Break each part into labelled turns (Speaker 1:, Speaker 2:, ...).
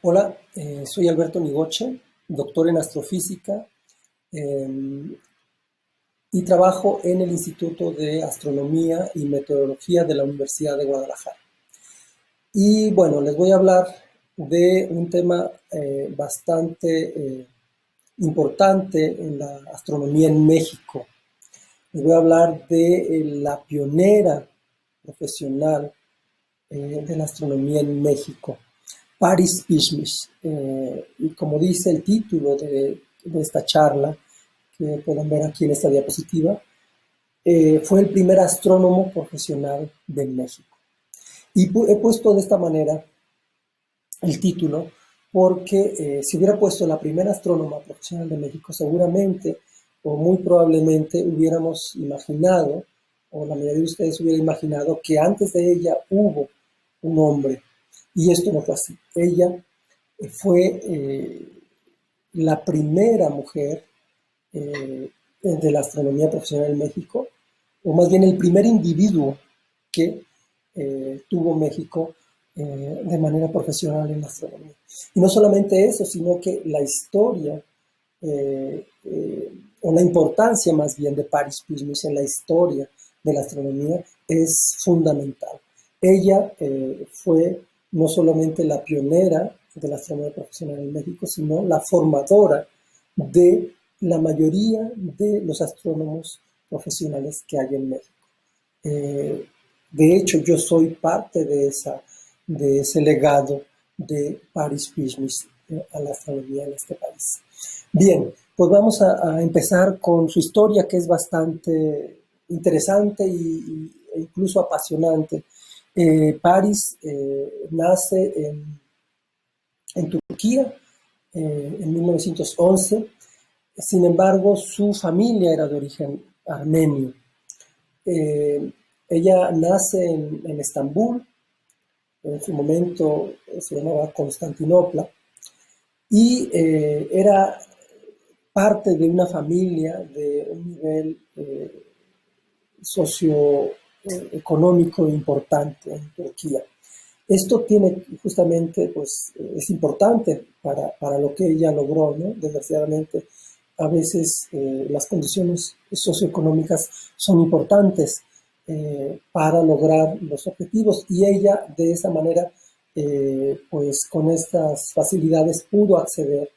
Speaker 1: Hola, soy Alberto Nigoche, doctor en astrofísica, eh, y trabajo en el Instituto de Astronomía y Meteorología de la Universidad de Guadalajara. Y bueno, les voy a hablar de un tema bastante importante en la astronomía en México. Les voy a hablar de la pionera profesional de la astronomía en México, Paris Pishmish. Y como dice el título de esta charla, que pueden ver aquí en esta diapositiva, fue el primer astrónomo profesional de México. Y he puesto de esta manera el título porque si hubiera puesto la primera astrónoma profesional de México, seguramente o muy probablemente hubiéramos imaginado, o la mayoría de ustedes hubiera imaginado, que antes de ella hubo un hombre. Y esto no fue así. Ella fue la primera mujer de la astronomía profesional en México, o más bien el primer individuo que tuvo México de manera profesional en la astronomía. Y no solamente eso, sino que la historia, o la importancia más bien de Paris Pishmish en la historia de la astronomía es fundamental. Ella fue no solamente la pionera de la astronomía profesional en México, sino la formadora de la mayoría de los astrónomos profesionales que hay en México. De hecho, yo soy parte de ese legado de Paris Pishmish a la astronomía en este país. Bien, pues vamos a empezar con su historia, que es bastante interesante e incluso apasionante. Paris nace en Turquía en 1911. Sin embargo, su familia era de origen armenio. Ella nace en Estambul, en su momento se llamaba Constantinopla, y era parte de una familia de un nivel socioeconómico importante en Turquía. Esto tiene justamente, pues, es importante para lo que ella logró, ¿no? Desgraciadamente, a veces las condiciones socioeconómicas son importantes para lograr los objetivos, y ella de esa manera, pues con estas facilidades pudo acceder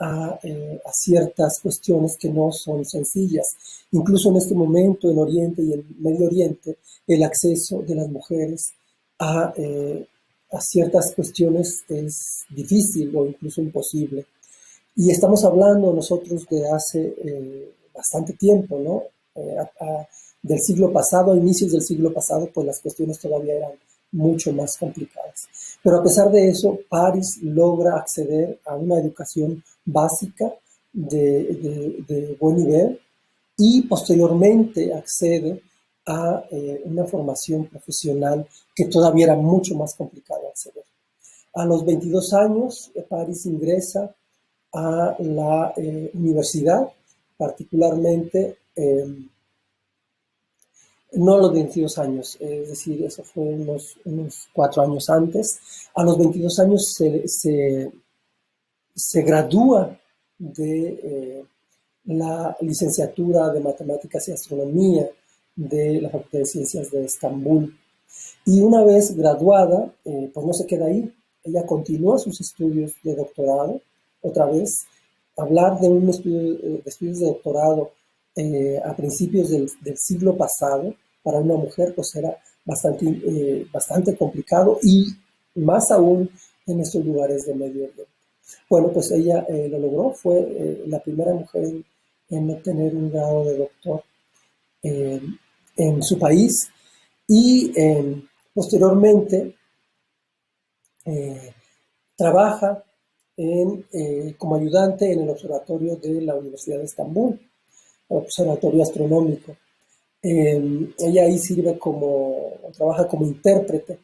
Speaker 1: a ciertas cuestiones que no son sencillas. Incluso en este momento en Oriente y en Medio Oriente, el acceso de las mujeres a ciertas cuestiones es difícil o incluso imposible. Y estamos hablando nosotros de hace bastante tiempo, ¿no? Del siglo pasado, a inicios del siglo pasado, pues las cuestiones todavía eran mucho más complicadas. Pero a pesar de eso, Paris logra acceder a una educación básica de buen nivel, y posteriormente accede a una formación profesional que todavía era mucho más complicado acceder. A los 22 años, Paris ingresa a la universidad, particularmente, no a los 22 años, es decir, eso fue unos 4 años antes. A los 22 años se gradúa de la licenciatura de Matemáticas y Astronomía de la Facultad de Ciencias de Estambul. Y una vez graduada, pues no se queda ahí. Ella continúa sus estudios de doctorado. Otra vez, hablar de un estudio de estudios de doctorado a principios del siglo pasado para una mujer pues era bastante complicado, y más aún en estos lugares de Medio Oriente. Bueno, pues ella lo logró, fue la primera mujer en obtener un grado de doctor eh, en su país, y posteriormente eh, trabaja como ayudante en el observatorio de la Universidad de Estambul, el observatorio astronómico. Ella ahí trabaja como intérprete,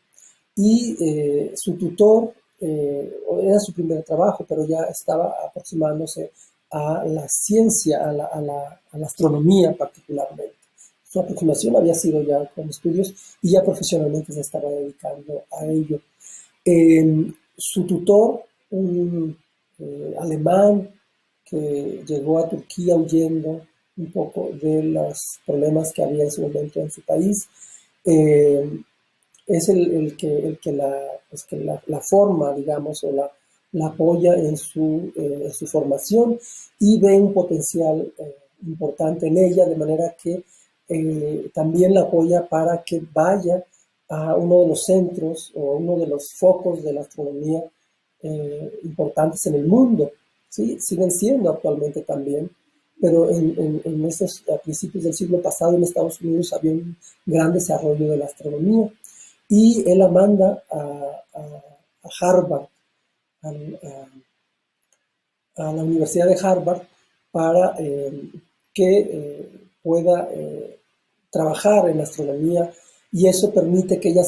Speaker 1: y su tutor, era su primer trabajo, pero ya estaba aproximándose a la ciencia, a la astronomía particularmente. Su aproximación había sido ya con estudios, y ya profesionalmente se estaba dedicando a ello. Su tutor un alemán que llegó a Turquía huyendo un poco de los problemas que había en su momento en su país. Eh, es el que la forma, digamos, o la apoya en su formación y ve un potencial importante en ella, de manera que también la apoya para que vaya a uno de los centros o uno de los focos de la astronomía importantes en el mundo. ¿Sí? Siguen siendo actualmente también, pero a principios del siglo pasado en Estados Unidos había un gran desarrollo de la astronomía y él la manda a Harvard, a la Universidad de Harvard, para que pueda trabajar en astronomía, y eso permite que ella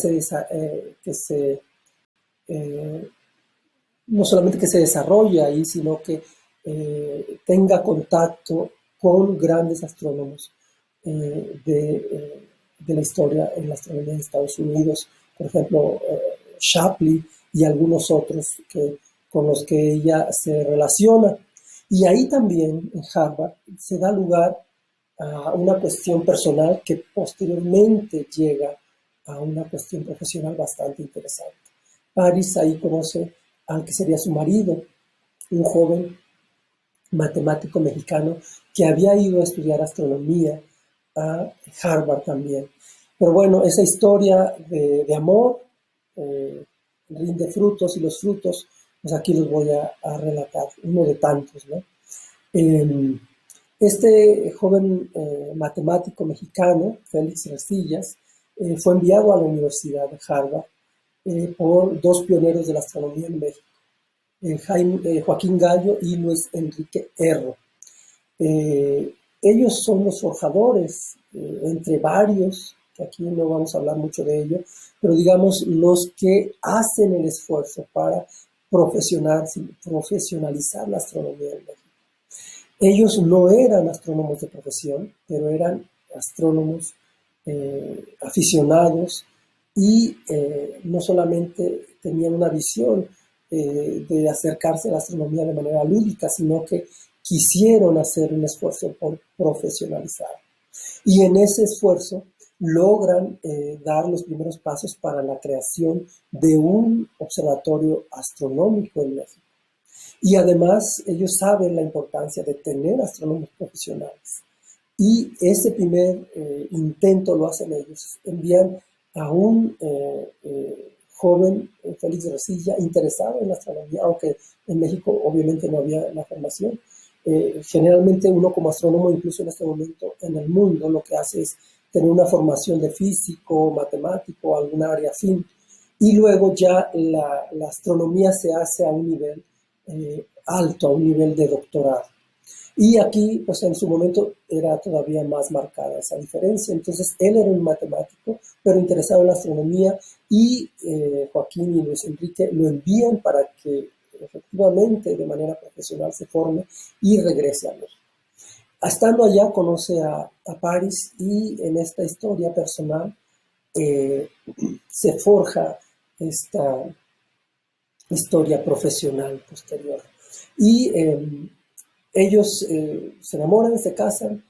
Speaker 1: eh, no solamente que se desarrolle ahí, sino que tenga contacto con grandes astrónomos de la historia en la astronomía de Estados Unidos, por ejemplo, Shapley y algunos otros con los que ella se relaciona. Y ahí también, en Harvard, se da lugar a una cuestión personal que posteriormente llega a una cuestión profesional bastante interesante. Paris ahí conoce al que sería su marido, un joven matemático mexicano que había ido a estudiar astronomía a Harvard también. Pero bueno, esa historia de amor rinde frutos, y los frutos, pues aquí los voy a relatar, uno de tantos, ¿no? Eh, este joven matemático mexicano, Félix Resillas, fue enviado a la Universidad de Harvard por dos pioneros de la astronomía en México, Joaquín Gallo y Luis Enrique Erro. Ellos son los forjadores, entre varios, que aquí no vamos a hablar mucho de ello, pero digamos los que hacen el esfuerzo para profesionalizar la astronomía en México. Ellos no eran astrónomos de profesión, pero eran astrónomos aficionados, y no solamente tenían una visión de acercarse a la astronomía de manera lúdica, sino que quisieron hacer un esfuerzo por profesionalizar. Y en ese esfuerzo logran dar los primeros pasos para la creación de un observatorio astronómico en México. Y además ellos saben la importancia de tener astrónomos profesionales. Y ese primer intento lo hacen ellos. Envían a un joven, Félix Rosilla, interesado en la astronomía, aunque en México obviamente no había la formación. Generalmente uno como astrónomo, incluso en este momento en el mundo, lo que hace es tener una formación de físico, matemático, alguna área afín, y luego ya la astronomía se hace a un nivel alto, a un nivel de doctorado. Y aquí, pues en su momento era todavía más marcada esa diferencia. Entonces, él era un matemático, pero interesado en la astronomía, y Joaquín y Luis Enrique lo envían para que efectivamente de manera profesional se forme y regrese a México. Estando allá conoce a Paris, y en esta historia personal se forja esta historia profesional posterior. Y ellos se enamoran, se casan,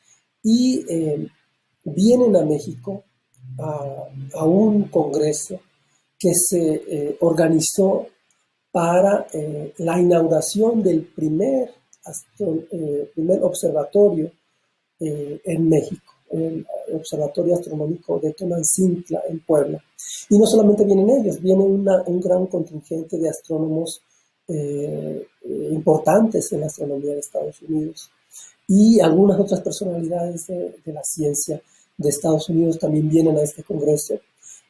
Speaker 1: y vienen a México a un congreso que se organizó para la inauguración del primer observatorio en México, el Observatorio Astronómico de Tonancintla, en Puebla. Y no solamente vienen ellos, viene un gran contingente de astrónomos importantes en la astronomía de Estados Unidos, y algunas otras personalidades de la ciencia de Estados Unidos también vienen a este congreso.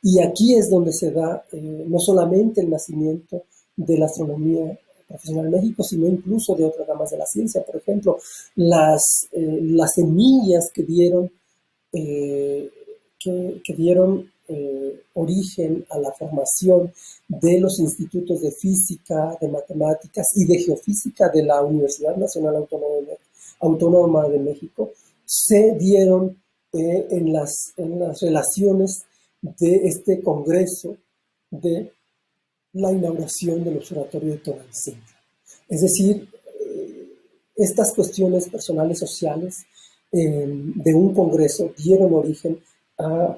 Speaker 1: Y aquí es donde se da no solamente el nacimiento de la astronomía profesional en México, sino incluso de otras ramas de la ciencia. Por ejemplo, las semillas que dieron, que dieron origen a la formación de los institutos de física, de matemáticas y de geofísica de la Universidad Nacional Autónoma de México, se dieron en las relaciones de este congreso de la inauguración del Observatorio de Tonancintla. Es decir, estas cuestiones personales sociales de un congreso dieron origen a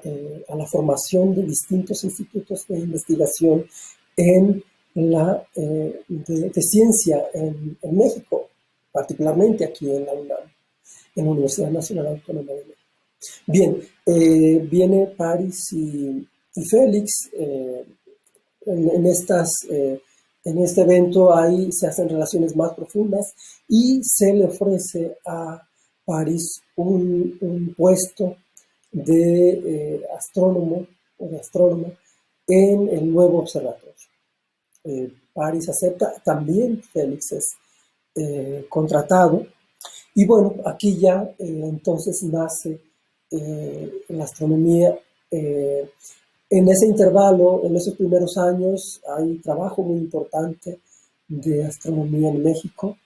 Speaker 1: la formación de distintos institutos de investigación en de ciencia en México, particularmente aquí en la UNAM, en la Universidad Nacional Autónoma de México. Bien, viene Paris y Félix en en este evento. Ahí se hacen relaciones más profundas y se le ofrece a Paris un puesto de astrónomo o de astrónoma en el nuevo observatorio. Paris acepta, también Félix es contratado, y bueno, aquí ya entonces nace la astronomía. En ese intervalo, en esos primeros años, hay trabajo muy importante de astronomía en México.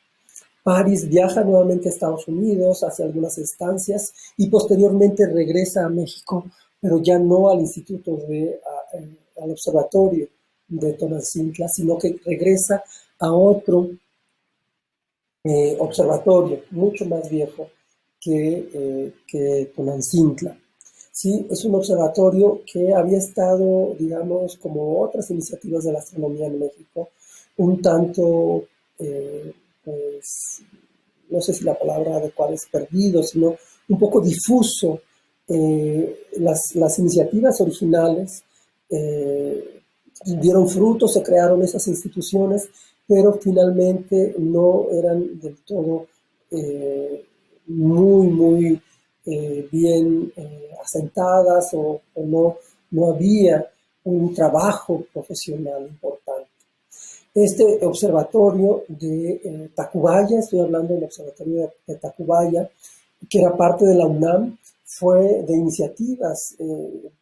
Speaker 1: Paris viaja nuevamente a Estados Unidos, hace algunas estancias y posteriormente regresa a México, pero ya no al al observatorio de Tonantzintla, sino que regresa a otro observatorio mucho más viejo que Tonantzintla. Sí, es un observatorio que había estado, digamos, como otras iniciativas de la astronomía en México, un tanto, pues, no sé si la palabra adecuada es perdido, sino un poco difuso. Las iniciativas originales dieron frutos, se crearon esas instituciones, pero finalmente no eran del todo muy bien asentadas, o no había un trabajo profesional importante. Este observatorio de Tacubaya, estoy hablando del observatorio de Tacubaya, que era parte de la UNAM, fue de iniciativas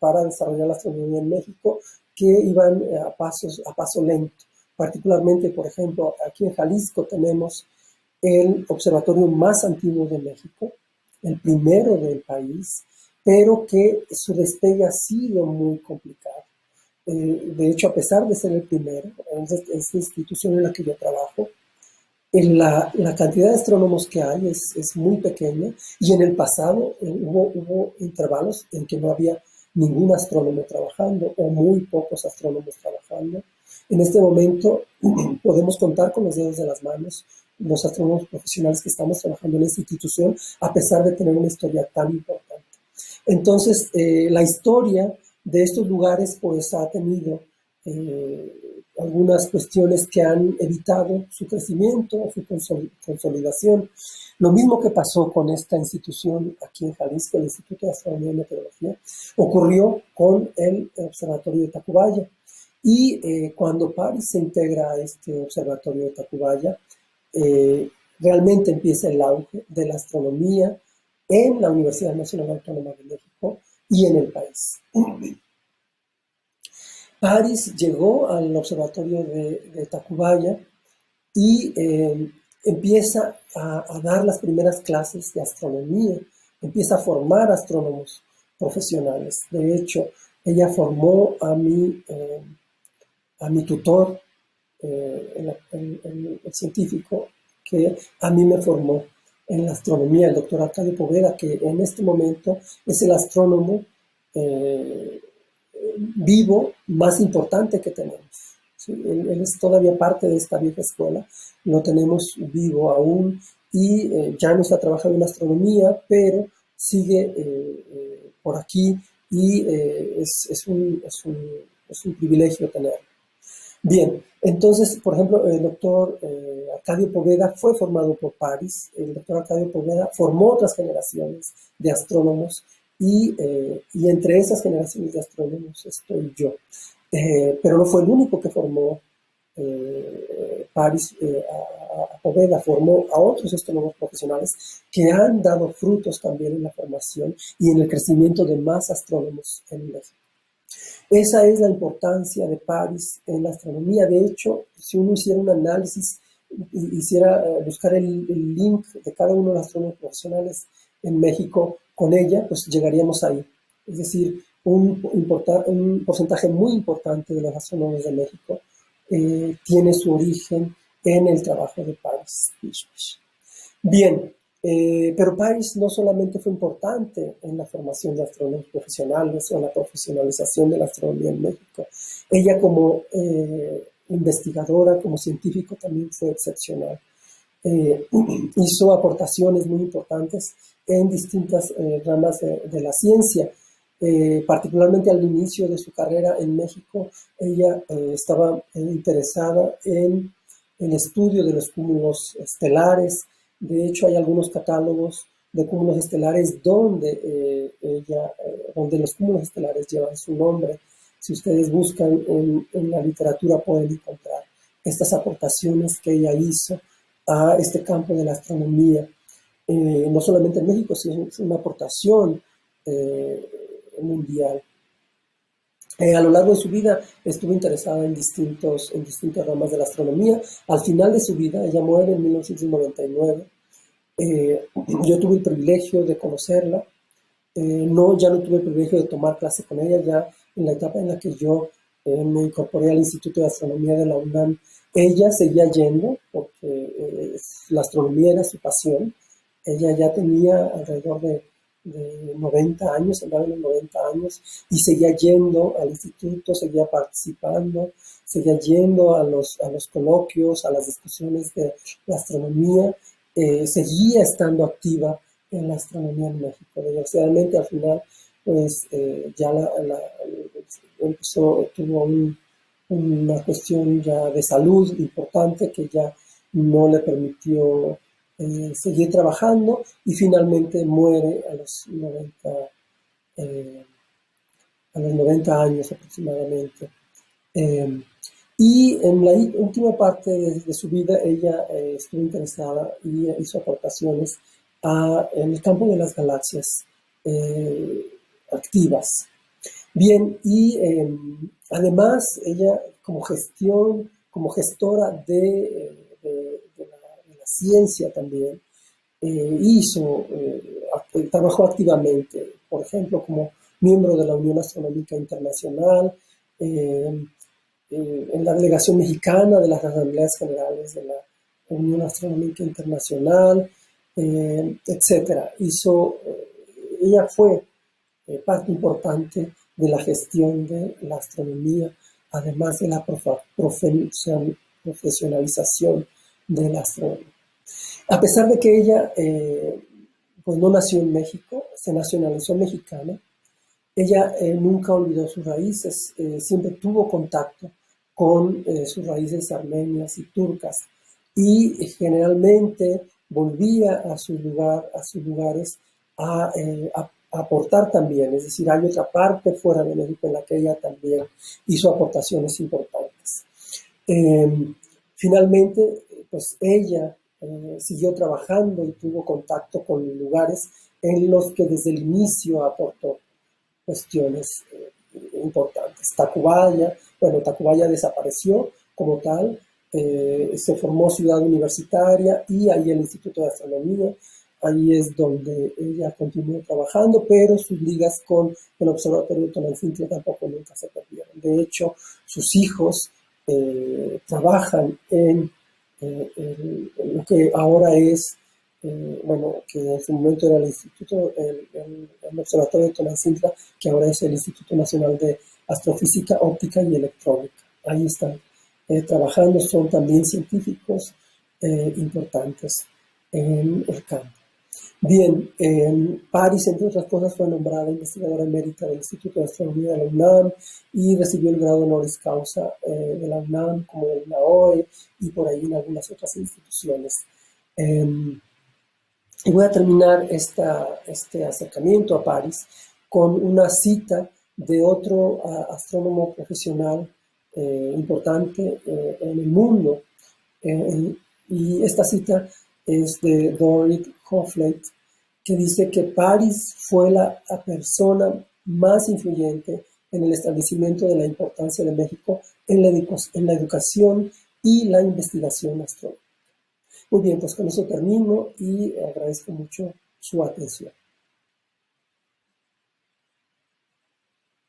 Speaker 1: para desarrollar la astronomía en México que iban a paso lento. Particularmente, por ejemplo, aquí en Jalisco tenemos el observatorio más antiguo de México, el primero del país, pero que su despegue ha sido muy complicado. De hecho, a pesar de ser el primero, en esta institución en la que yo trabajo, la cantidad de astrónomos que hay es muy pequeña, y en el pasado hubo intervalos en que no había ningún astrónomo trabajando o muy pocos astrónomos trabajando. En este momento podemos contar con los dedos de las manos los astrónomos profesionales que estamos trabajando en esta institución, a pesar de tener una historia tan importante. Entonces, la historia de estos lugares pues ha tenido algunas cuestiones que han evitado su crecimiento, su consolidación. Lo mismo que pasó con esta institución aquí en Jalisco, el Instituto de Astronomía y Meteorología, ocurrió con el Observatorio de Tacubaya. Y cuando Paris se integra a este Observatorio de Tacubaya, realmente empieza el auge de la astronomía en la Universidad Nacional Autónoma de México y en el país. Paris llegó al observatorio de Tacubaya y empieza a dar las primeras clases de astronomía, empieza a formar astrónomos profesionales. De hecho, ella formó a mi tutor, el científico que a mí me formó en la astronomía, el doctor Arcadio Poveda, que en este momento es el astrónomo vivo más importante que tenemos. ¿Sí? Él es todavía parte de esta vieja escuela, lo tenemos vivo aún, y ya no está trabajando en astronomía, pero sigue por aquí, y es un privilegio tenerlo. Bien, entonces, por ejemplo, el doctor Arcadio Poveda fue formado por Paris. El doctor Arcadio Poveda formó otras generaciones de astrónomos, y entre esas generaciones de astrónomos estoy yo. Pero no fue el único que formó Paris a Poveda, formó a otros astrónomos profesionales que han dado frutos también en la formación y en el crecimiento de más astrónomos en México. Esa es la importancia de Paris en la astronomía. De hecho, si uno hiciera un análisis, hiciera buscar el link de cada uno de los astrónomos profesionales en México con ella, pues llegaríamos ahí. Es decir, un porcentaje muy importante de los astrónomos de México tiene su origen en el trabajo de Paris Pichpish. Bien, pero Paris no solamente fue importante en la formación de astrónomos profesionales o en la profesionalización de la astronomía en México. Ella como investigadora, como científico, también fue excepcional. Hizo aportaciones muy importantes en distintas ramas de la ciencia. Particularmente al inicio de su carrera en México, ella estaba interesada en el estudio de los cúmulos estelares. De hecho, hay algunos catálogos de cúmulos estelares donde los cúmulos estelares llevan su nombre. Si ustedes buscan en la literatura pueden encontrar estas aportaciones que ella hizo a este campo de la astronomía, no solamente en México, sino una aportación mundial. A lo largo de su vida estuvo interesada en distintas ramas de la astronomía. Al final de su vida, ella muere en 1999. Yo tuve el privilegio de conocerla. Ya no tuve el privilegio de tomar clase con ella, ya en la etapa en la que yo me incorporé al Instituto de Astronomía de la UNAM. Ella seguía yendo porque la astronomía era su pasión. Ella ya tenía alrededor de 90 años, andaba en los 90 años, y seguía yendo al instituto, seguía participando, seguía yendo a los coloquios, a las discusiones de la astronomía, seguía estando activa en la astronomía en México. Desgraciadamente al final pues ya tuvo una cuestión ya de salud importante que ya no le permitió seguir trabajando, y finalmente muere a los 90 años aproximadamente. Y en la última parte de su vida ella estuvo interesada y hizo aportaciones en el campo de las galaxias activas. Bien, y además ella como gestora de la ciencia también, trabajó activamente, por ejemplo, como miembro de la Unión Astronómica Internacional, en la delegación mexicana de las Asambleas Generales de la Unión Astronómica Internacional, etc. Ella fue parte importante de la gestión de la astronomía, además de la profesionalización de la astronomía. A pesar de que ella pues no nació en México, se nacionalizó mexicana, ella nunca olvidó sus raíces, siempre tuvo contacto con sus raíces armenias y turcas, y generalmente volvía a sus lugares a aportar también. Es decir, hay otra parte fuera de México en la que ella también hizo aportaciones importantes. Finalmente, pues ella siguió trabajando y tuvo contacto con lugares en los que desde el inicio aportó cuestiones importantes. Tacubaya desapareció como tal, se formó Ciudad Universitaria y ahí el Instituto de Astronomía. Ahí es donde ella continuó trabajando, pero sus ligas con el Observatorio de Tonantzintla tampoco nunca se perdieron. De hecho, sus hijos trabajan en lo que ahora es, que en su momento era el Instituto, el Observatorio de Tonantzintla, que ahora es el Instituto Nacional de Astrofísica, Óptica y Electrónica. Ahí están trabajando, son también científicos importantes en el campo. Bien, Paris, entre otras cosas, fue nombrada investigadora emérita del Instituto de Astronomía de la UNAM y recibió el grado honoris causa de la UNAM, como de la OE, y por ahí en algunas otras instituciones. Y voy a terminar este acercamiento a Paris con una cita de otro astrónomo profesional importante en el mundo. Y esta cita es de Dorit Hofleit, que dice que Paris fue la persona más influyente en el establecimiento de la importancia de México en la educación y la investigación astronómica. Muy bien, pues con eso termino y agradezco mucho su atención.